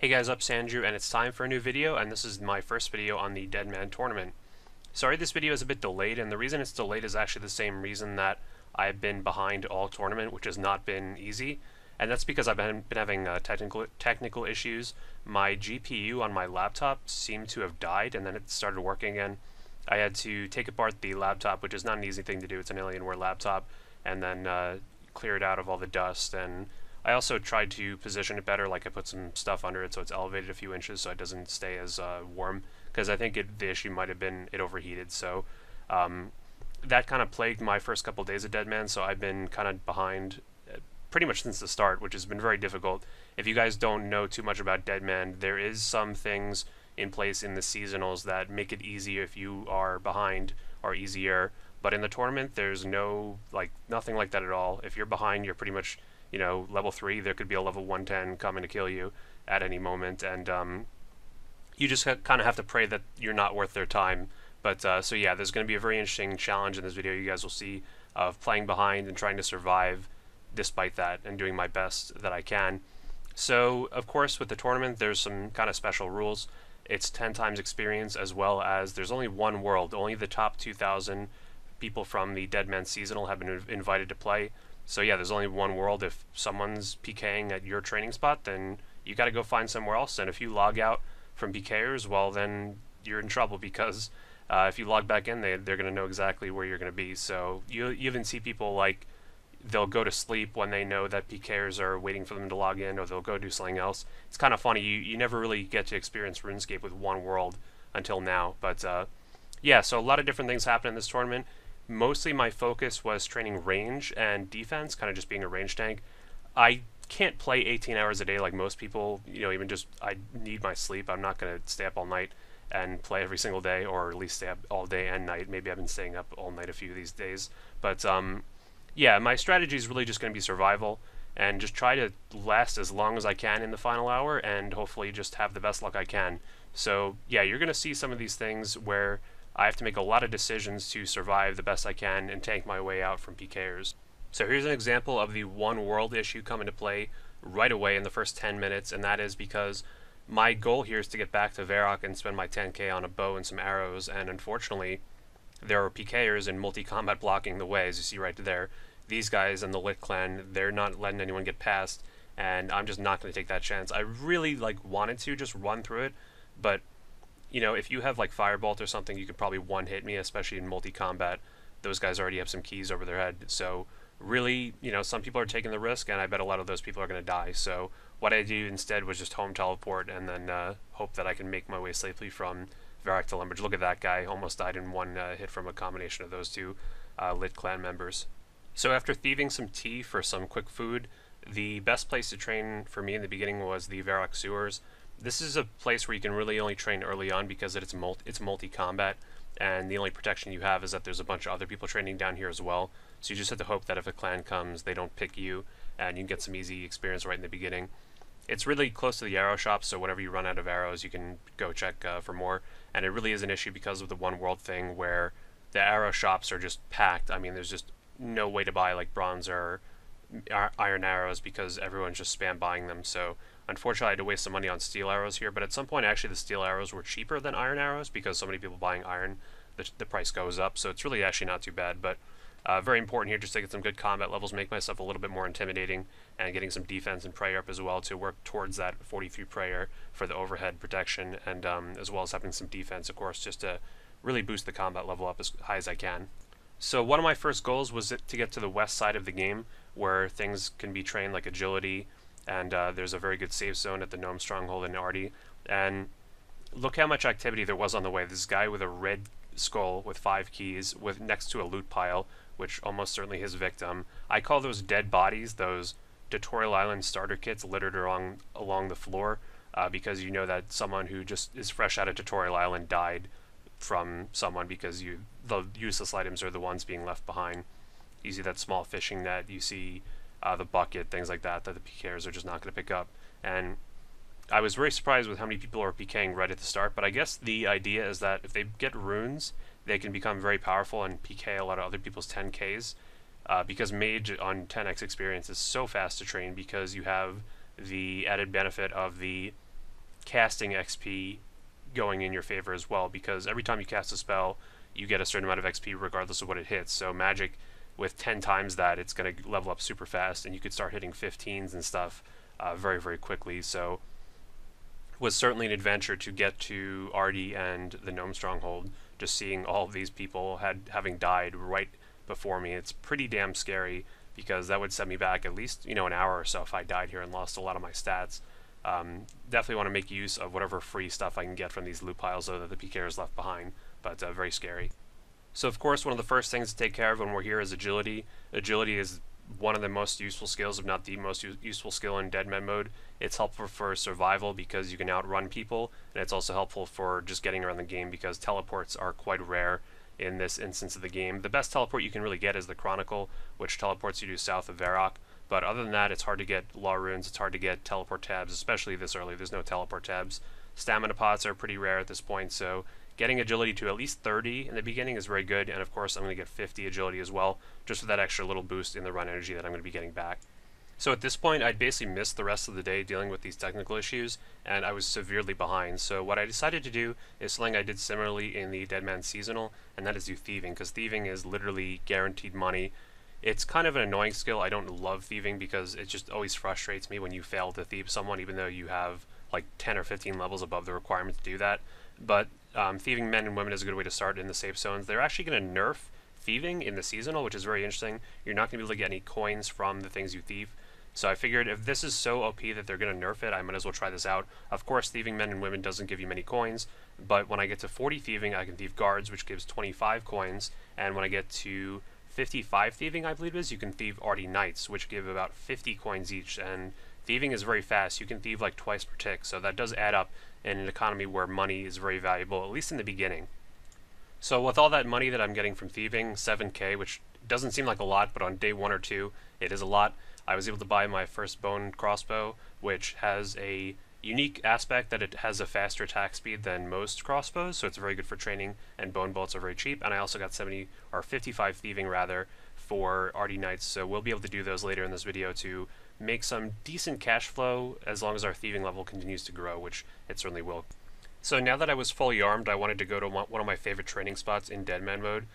Hey guys, up Andrew, and it's time for a new video, and this is my first video on the Deadman Tournament. Sorry this video is a bit delayed, and the reason it's delayed is actually the same reason that I've been behind all tournament, which has not been easy, and that's because I've been having technical issues. My GPU on my laptop seemed to have died, and then it started working again. I had to take apart the laptop, which is not an easy thing to do. It's an Alienware laptop, and then clear it out of all the dust, and I also tried to position it better, like I put some stuff under it so it's elevated a few inches so it doesn't stay as warm, because I think the issue might have been it overheated. So that kind of plagued my first couple days of Deadman, so I've been kind of behind pretty much since the start, which has been very difficult. If you guys don't know too much about Deadman, there is some things in place in the seasonals that make it easier if you are behind, or easier, but in the tournament there's nothing like that at all. If you're behind, you're pretty much, you know, level 3, there could be a level 110 coming to kill you at any moment, and you just kind of have to pray that you're not worth their time. But so yeah, there's going to be a very interesting challenge in this video you guys will see of playing behind and trying to survive despite that, and doing my best that I can. So of course with the tournament there's some kind of special rules. It's 10 times experience, as well as there's only one world. Only the top 2,000 people from the Deadman seasonal have been invited to play. So yeah, there's only one world. If someone's PKing at your training spot, then you got to go find somewhere else. And if you log out from PKers, well, then you're in trouble, because if you log back in, they're going to know exactly where you're going to be. So you even see people, like, they'll go to sleep when they know that PKers are waiting for them to log in, or they'll go do something else. It's kind of funny. You never really get to experience RuneScape with one world until now. But yeah, so a lot of different things happen in this tournament. Mostly my focus was training range and defense, kind of just being a range tank. I can't play 18 hours a day like most people, you know, even just, I need my sleep. I'm not going to stay up all night and play every single day, or at least stay up all day and night. Maybe I've been staying up all night a few of these days. But yeah, my strategy is really just going to be survival, and just try to last as long as I can in the final hour, and hopefully just have the best luck I can. So yeah, you're going to see some of these things where I have to make a lot of decisions to survive the best I can and tank my way out from PKers. So here's an example of the one world issue come into play right away in the first 10 minutes, and that is because my goal here is to get back to Varrock and spend my 10k on a bow and some arrows, and unfortunately there are PKers in multi-combat blocking the way, as you see right there. These guys in the Lit clan, they're not letting anyone get past, and I'm just not going to take that chance. I really wanted to just run through it, but you know, if you have like Firebolt or something, you could probably one-hit me, especially in multi-combat. Those guys already have some keys over their head. So really, you know, some people are taking the risk, and I bet a lot of those people are going to die. So what I do instead was just home teleport, and then hope that I can make my way safely from Varrock to Lumbridge. Look at that guy, almost died in one hit from a combination of those two Lit clan members. So after thieving some tea for some quick food, the best place to train for me in the beginning was the Varrock sewers. This is a place where you can really only train early on, because it's multi-combat, and the only protection you have is that there's a bunch of other people training down here as well. So you just have to hope that if a clan comes, they don't pick you, and you can get some easy experience right in the beginning. It's really close to the arrow shop, so whenever you run out of arrows, you can go check for more. And it really is an issue because of the one world thing, where the arrow shops are just packed. I mean, there's just no way to buy like bronze or iron arrows, because everyone's just spam buying them. So unfortunately I had to waste some money on steel arrows here, but at some point actually the steel arrows were cheaper than iron arrows, because so many people buying iron, the price goes up. So it's really actually not too bad, but very important here just to get some good combat levels, make myself a little bit more intimidating, and getting some defense and prayer up as well to work towards that 43 prayer for the overhead protection, and as well as having some defense, of course, just to really boost the combat level up as high as I can. So one of my first goals was to get to the west side of the game, where things can be trained like agility, and there's a very good safe zone at the Gnome Stronghold in Artie. And look how much activity there was on the way. This guy with a red skull with 5 keys, with next to a loot pile, which almost certainly his victim. I call those dead bodies, those Tutorial Island starter kits littered along the floor, because you know that someone who just is fresh out of Tutorial Island died from someone, because the useless items are the ones being left behind. You see that small fishing net, you see the bucket, things like that the PKers are just not going to pick up. And I was very surprised with how many people are PKing right at the start, but I guess the idea is that if they get runes, they can become very powerful and PK a lot of other people's 10Ks, because Mage on 10x experience is so fast to train, because you have the added benefit of the casting XP going in your favor as well, because every time you cast a spell, you get a certain amount of XP regardless of what it hits. So magic with 10 times that, it's going to level up super fast, and you could start hitting 15s and stuff very, very quickly. So it was certainly an adventure to get to Artie and the Gnome Stronghold, just seeing all of these people having died right before me. It's pretty damn scary, because that would set me back at least, an hour or so if I died here and lost a lot of my stats. Definitely want to make use of whatever free stuff I can get from these loot piles, though, that the PKers left behind, but very scary. So of course, one of the first things to take care of when we're here is agility. Agility is one of the most useful skills, if not the most useful skill in Deadman mode. It's helpful for survival because you can outrun people, and it's also helpful for just getting around the game because teleports are quite rare in this instance of the game. The best teleport you can really get is the Chronicle, which teleports you to south of Varrock. But other than that, it's hard to get Law Runes, it's hard to get teleport tabs, especially this early. There's no teleport tabs. Stamina pots are pretty rare at this point, so getting agility to at least 30 in the beginning is very good, and of course I'm going to get 50 agility as well, just for that extra little boost in the run energy that I'm going to be getting back. So at this point, I'd basically missed the rest of the day dealing with these technical issues, and I was severely behind. So what I decided to do is something I did similarly in the Deadman Seasonal, and that is do thieving, because thieving is literally guaranteed money. It's kind of an annoying skill. I don't love thieving because it just always frustrates me when you fail to thieve someone, even though you have like 10 or 15 levels above the requirement to do that. But thieving men and women is a good way to start in the safe zones. They're actually going to nerf thieving in the Seasonal, which is very interesting. You're not going to be able to get any coins from the things you thieve. So I figured if this is so OP that they're going to nerf it, I might as well try this out. Of course, thieving men and women doesn't give you many coins, but when I get to 40 thieving, I can thieve guards, which gives 25 coins, and when I get to 55 thieving, I believe it is, you can thieve Artie Knights, which give about 50 coins each, and thieving is very fast. You can thieve like twice per tick, so that does add up in an economy where money is very valuable, at least in the beginning. So with all that money that I'm getting from thieving, 7k, which doesn't seem like a lot, but on day 1 or 2, it is a lot. I was able to buy my first bone crossbow, which has a unique aspect that it has a faster attack speed than most crossbows, so it's very good for training, and bone bolts are very cheap. And I also got 55 thieving rather for Artie Knights, so we'll be able to do those later in this video to make some decent cash flow as long as our thieving level continues to grow, which it certainly will. So now that I was fully armed, I wanted to go to one of my favorite training spots in Deadman mode.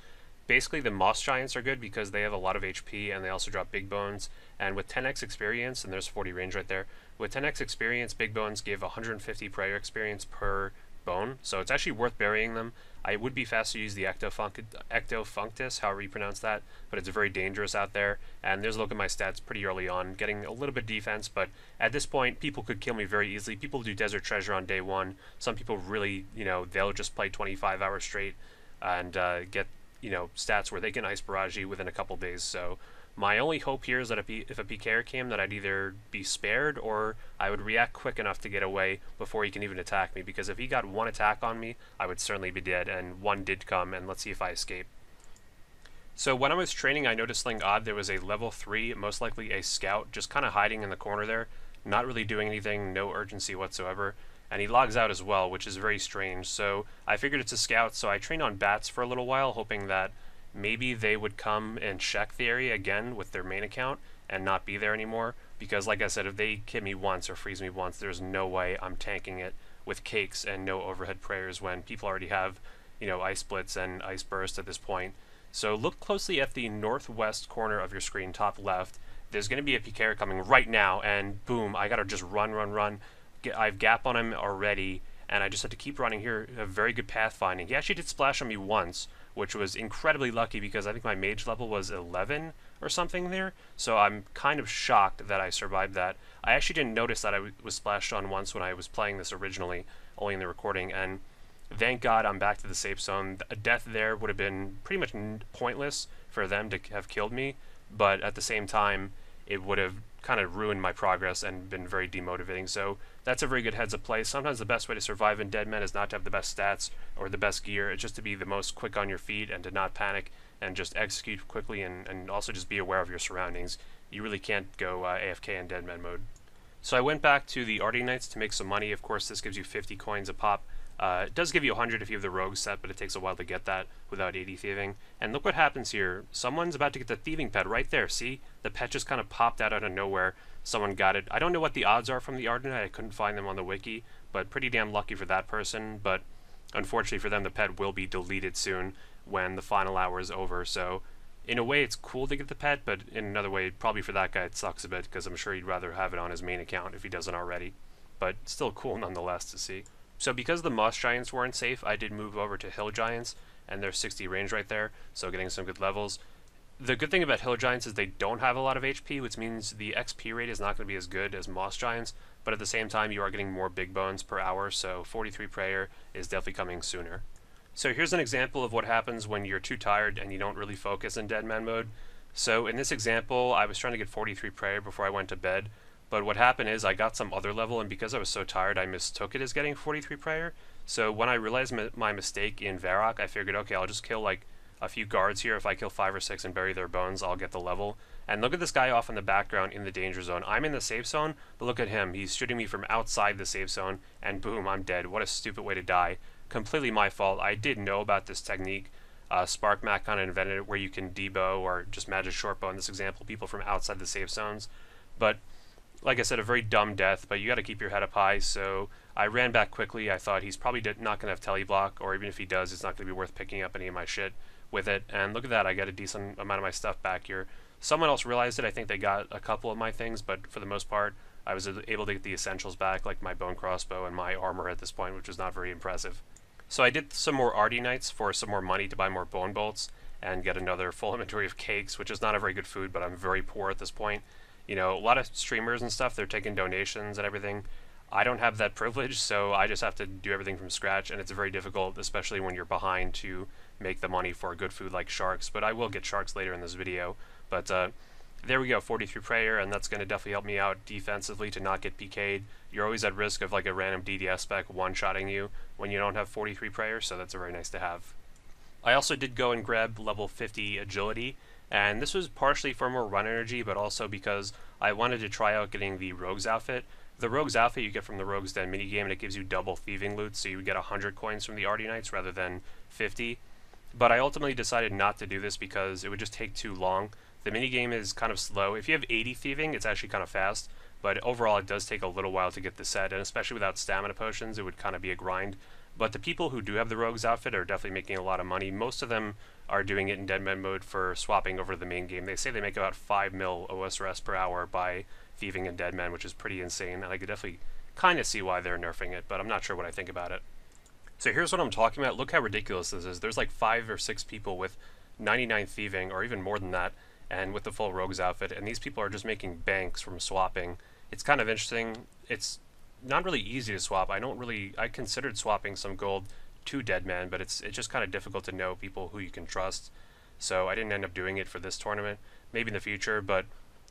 Basically, the Moss Giants are good because they have a lot of HP and they also drop big bones. And with 10x experience, and there's 40 range right there, with 10x experience, big bones give 150 prayer experience per bone, so it's actually worth burying them. I would be fast to use the Ectofunctus, however you pronounce that, but it's very dangerous out there. And there's a look at my stats pretty early on, getting a little bit defense, but at this point, people could kill me very easily. People do Desert Treasure on day 1. Some people really, they'll just play 25 hours straight and get stats where they can ice barrage you within a couple days. So my only hope here is that if a PKer came, that I'd either be spared or I would react quick enough to get away before he can even attack me, because if he got one attack on me, I would certainly be dead, and one did come, and let's see if I escape. So when I was training, I noticed something odd. There was a level 3, most likely a scout, just kind of hiding in the corner there, not really doing anything, no urgency whatsoever. And he logs out as well, which is very strange. So I figured it's a scout, so I trained on bats for a little while, hoping that maybe they would come and check the area again with their main account and not be there anymore. Because like I said, if they hit me once or freeze me once, there's no way I'm tanking it with cakes and no overhead prayers when people already have, ice blitz and ice burst at this point. So look closely at the northwest corner of your screen, top left. There's going to be a PKer coming right now, and boom, I gotta just run. I have gap on him already, and I just had to keep running here. A very good pathfinding. He actually did splash on me once, which was incredibly lucky because I think my mage level was 11 or something there, so I'm kind of shocked that I survived that. I actually didn't notice that I was splashed on once when I was playing this originally, only in the recording, and thank God I'm back to the safe zone. A death there would have been pretty much pointless for them to have killed me, but at the same time, it would have kind of ruined my progress and been very demotivating. So that's a very good heads up play. Sometimes the best way to survive in Deadman is not to have the best stats or the best gear. It's just to be the most quick on your feet and to not panic and just execute quickly, and also just be aware of your surroundings. You really can't go AFK in Deadman mode. So I went back to the Artie Knights to make some money. Of course, this gives you 50 coins a pop. It does give you 100 if you have the rogue set, but it takes a while to get that without 80 thieving. And look what happens here. Someone's about to get the thieving pet right there. See? The pet just kind of popped out of nowhere. Someone got it. I don't know what the odds are from the Ardenite. I couldn't find them on the wiki, but pretty damn lucky for that person. But unfortunately for them, the pet will be deleted soon when the final hour is over. So in a way, it's cool to get the pet, but in another way, probably for that guy, it sucks a bit because I'm sure he'd rather have it on his main account if he doesn't already. But still cool nonetheless to see. So because the Moss Giants weren't safe, I did move over to Hill Giants, and there's 60 range right there, so getting some good levels. The good thing about Hill Giants is they don't have a lot of HP, which means the XP rate is not going to be as good as Moss Giants, but at the same time you are getting more big bones per hour, so 43 prayer is definitely coming sooner. So here's an example of what happens when you're too tired and you don't really focus in Deadman mode. So in this example, I was trying to get 43 prayer before I went to bed, but what happened is I got some other level, and because I was so tired, I mistook it as getting 43 prayer. So when I realized my mistake in Varrock, I figured, okay, I'll just kill like a few guards here. If I kill 5 or 6 and bury their bones, I'll get the level. And look at this guy off in the background in the danger zone. I'm in the safe zone, but look at him. He's shooting me from outside the safe zone, and boom, I'm dead. What a stupid way to die. Completely my fault. I did know about this technique. SparkMac kind of invented it where you can debow or just magic shortbow in this example, people from outside the safe zones. But like I said, a very dumb death, but you got to keep your head up high, so I ran back quickly. I thought he's probably not going to have teleblock, or even if he does, it's not going to be worth picking up any of my shit with it. And look at that, I got a decent amount of my stuff back here. Someone else realized it. I think they got a couple of my things, but for the most part, I was able to get the essentials back, like my bone crossbow and my armor at this point, which was not very impressive. So I did some more Ardenites for some more money to buy more bone bolts and get another full inventory of cakes, which is not a very good food, but I'm very poor at this point. You know, a lot of streamers and stuff, they're taking donations and everything. I don't have that privilege, so I just have to do everything from scratch, and it's very difficult, especially when you're behind, to make the money for good food like sharks. But I will get sharks later in this video. But there we go, 43 prayer, and that's going to definitely help me out defensively to not get PK'd. You're always at risk of like a random DDS spec one-shotting you when you don't have 43 prayer, so that's very nice to have. I also did go and grab level 50 agility, and this was partially for more run energy, but also because I wanted to try out getting the Rogue's outfit. The Rogue's outfit you get from the Rogue's Den minigame, and it gives you double thieving loot, so you would get 100 coins from the Ardenites rather than 50. But I ultimately decided not to do this because it would just take too long. The minigame is kind of slow. If you have 80 thieving, it's actually kind of fast, but overall it does take a little while to get the set, and especially without stamina potions, it would kind of be a grind. But the people who do have the Rogue's outfit are definitely making a lot of money. Most of them are doing it in Deadman mode for swapping over to the main game. They say they make about 5 mil OSRS per hour by thieving in Deadman, which is pretty insane, and I could definitely kind of see why they're nerfing it, but I'm not sure what I think about it. So here's what I'm talking about. Look how ridiculous this is. There's like 5 or 6 people with 99 thieving, or even more than that, and with the full Rogue's outfit, and these people are just making banks from swapping. It's kind of interesting. It's not really easy to swap. I considered swapping some gold to Deadman, but it's just kind of difficult to know people who you can trust. So I didn't end up doing it for this tournament. Maybe in the future, but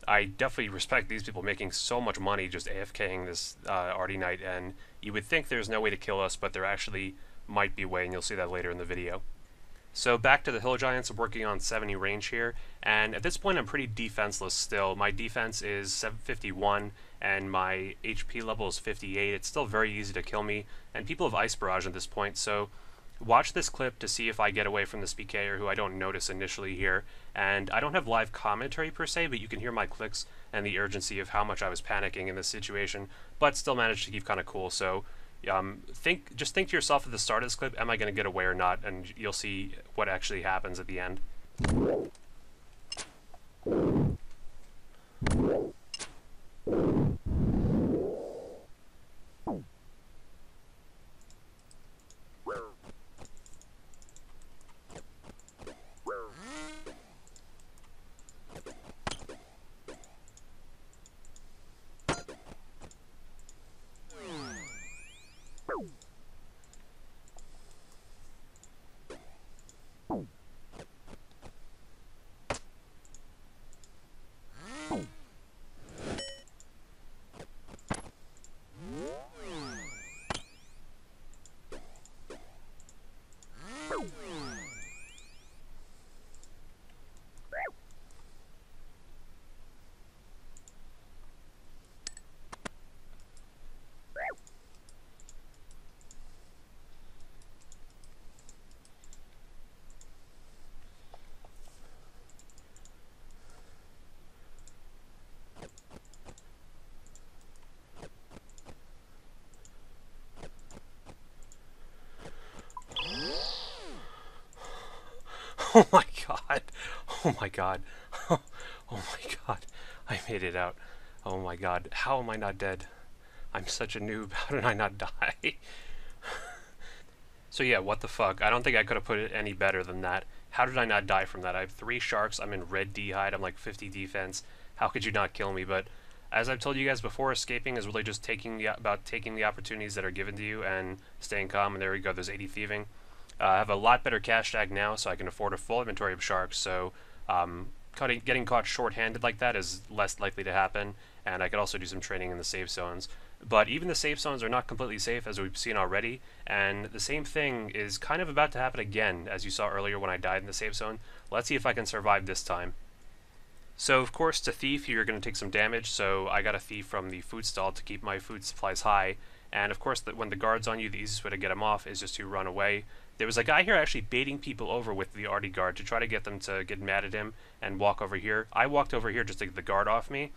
I definitely respect these people making so much money just AFKing this Ardinite, and you would think there's no way to kill us, but there actually might be a way, and you'll see that later in the video. So back to the Hill Giants, I'm working on 70 range here, and at this point I'm pretty defenseless still. My defense is 751, and my HP level is 58. It's still very easy to kill me, and people have Ice Barrage at this point, so watch this clip to see if I get away from this PKer who I don't notice initially here. And I don't have live commentary per se, but you can hear my clicks and the urgency of how much I was panicking in this situation, but still managed to keep kind of cool. So just think to yourself at the start of this clip, am I going to get away or not? And you'll see what actually happens at the end. Oh my god. Oh my god. Oh my god. I made it out. Oh my god. How am I not dead? I'm such a noob. How did I not die? So yeah, what the fuck? I don't think I could have put it any better than that. How did I not die from that? I have 3 sharks, I'm in red D-hide, I'm like 50 defense. How could you not kill me? But as I've told you guys before, escaping is really just taking the opportunities that are given to you and staying calm, and there we go, there's 80 thieving. I have a lot better cash tag now, so I can afford a full inventory of sharks, so getting caught short-handed like that is less likely to happen, and I could also do some training in the safe zones. But even the safe zones are not completely safe, as we've seen already, and the same thing is kind of about to happen again, as you saw earlier when I died in the safe zone. Let's see if I can survive this time. So of course, to thief, you're going to take some damage, so I got a thief from the food stall to keep my food supplies high, and of course, when the guard's on you, the easiest way to get him off is just to run away. There was a guy here actually baiting people over with the arty guard to try to get them to get mad at him and walk over here. I walked over here just to get the guard off me,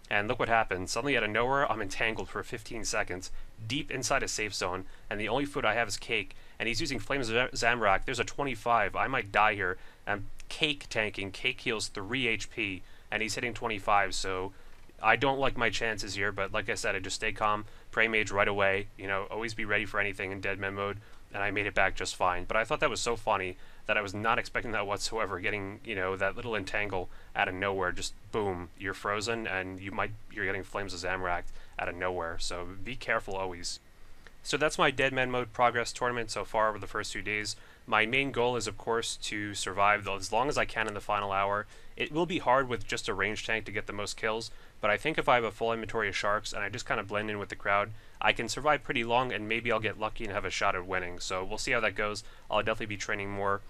and look what happened. Suddenly out of nowhere, I'm entangled for 15 seconds, deep inside a safe zone, and the only food I have is cake, and he's using Flames of Zamrak. There's a 25. I might die here. I'm cake tanking. Cake heals 3 HP, and he's hitting 25, so I don't like my chances here, but like I said, I just stay calm, pray mage right away, you know, always be ready for anything in Deadman mode, and I made it back just fine. But I thought that was so funny that I was not expecting that whatsoever, getting, you know, that little entangle out of nowhere, just boom, you're frozen, and you're getting Flames of Zamrak out of nowhere, so be careful always. So that's my Deadman mode progress tournament so far over the first 2 days. My main goal is, of course, to survive as long as I can in the final hour. It will be hard with just a range tank to get the most kills, but I think if I have a full inventory of sharks and I just kind of blend in with the crowd, I can survive pretty long, and maybe I'll get lucky and have a shot at winning. So we'll see how that goes. I'll definitely be training more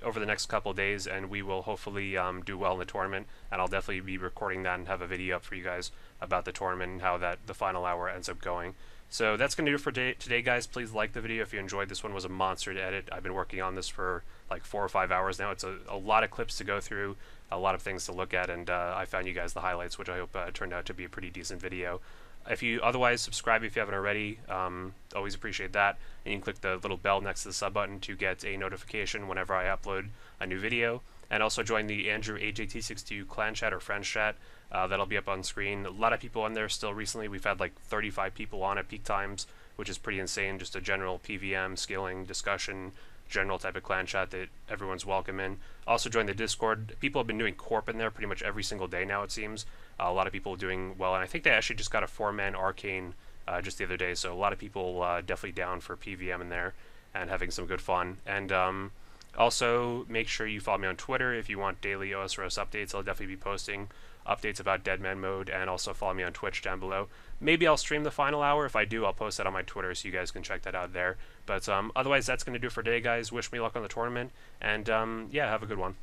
over the next couple days, and we will hopefully do well in the tournament, and I'll definitely be recording that and have a video up for you guys about the tournament and how the final hour ends up going. So that's going to do it for today, guys. Please like the video if you enjoyed. This one was a monster to edit. I've been working on this for like 4 or 5 hours now. It's a lot of clips to go through, a lot of things to look at, and I found you guys the highlights, which I hope turned out to be a pretty decent video. If you otherwise subscribe if you haven't already, always appreciate that. And you can click the little bell next to the sub button to get a notification whenever I upload a new video. And also join the Andrew AJT62 clan chat or friends chat. That'll be up on screen. A lot of people on there still recently. We've had like 35 people on at peak times, which is pretty insane. Just a general PVM, skilling, discussion, general type of clan chat that everyone's welcome in. Also join the Discord. People have been doing corp in there pretty much every single day now, it seems. A lot of people doing well, and I think they actually just got a 4-man arcane just the other day, so a lot of people definitely down for PVM in there and having some good fun. And also make sure you follow me on Twitter if you want daily OSROS updates. I'll definitely be posting updates about Deadman mode, and also follow me on Twitch down below. Maybe I'll stream the final hour. If I do, I'll post that on my Twitter so you guys can check that out there. But otherwise, that's going to do it for today, guys. Wish me luck on the tournament, and yeah, have a good one.